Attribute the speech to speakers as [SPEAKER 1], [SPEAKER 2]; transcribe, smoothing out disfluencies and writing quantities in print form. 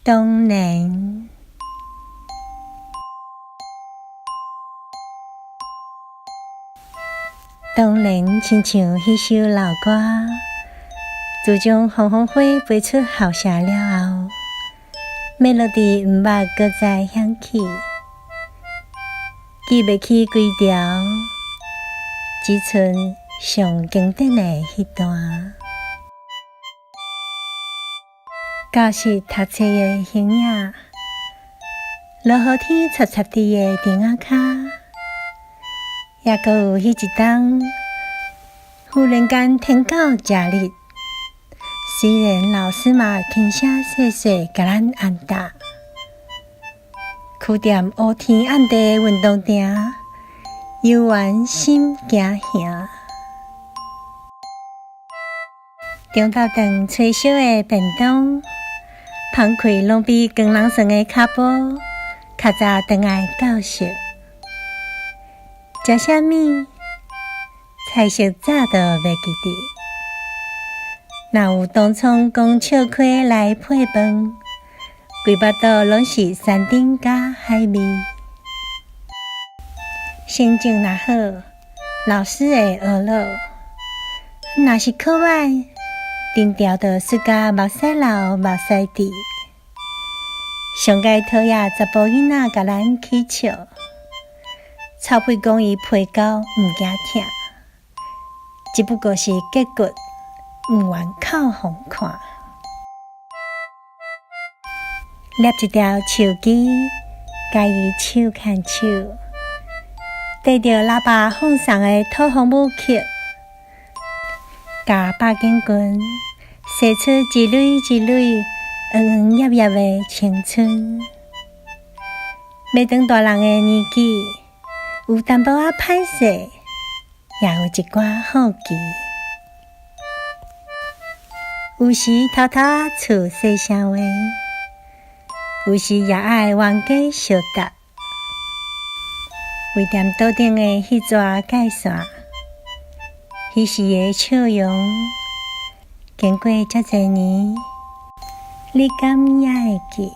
[SPEAKER 1] 当然，当然，亲像迄首老歌，自从风风火飞出校舍了后，melody毋捌搁再响起，记袂起几条，只剩上经典的迄段。教室读册的形影，落雨天擦擦地的钉仔骹，也搁有迄一冬，忽然间天狗食日，虽然老师嘛轻声细细甲咱按答，去踮乌天暗地的运动场，游玩心惊吓。中昼顿炊烧的便当，芳开拢比光人酸的脚步较早转来教室。食啥物？菜色早都袂记得。若有当创讲笑亏来配饭，规巴肚拢是山顶甲海味。成绩若好，老师会学乐；若是考歹，定调就输甲目屎流目屎滴。上界讨厌查甫囡仔甲咱起笑，臭屁讲伊皮厚毋惊疼，只不过是结骨毋愿靠互看。捏一条手机，甲伊手牵手，缀着喇叭放送的土风舞曲，甲百景裙洗出一蕊一蕊黄黄叶叶的青春。要当大人的年纪，有淡薄仔歹势，也有一寡好奇。有时偷偷仔厝细声话，有时也爱冤家相答。为踮桌顶的迄撮界线，彼时的笑容，经过遮侪年，你敢也会记？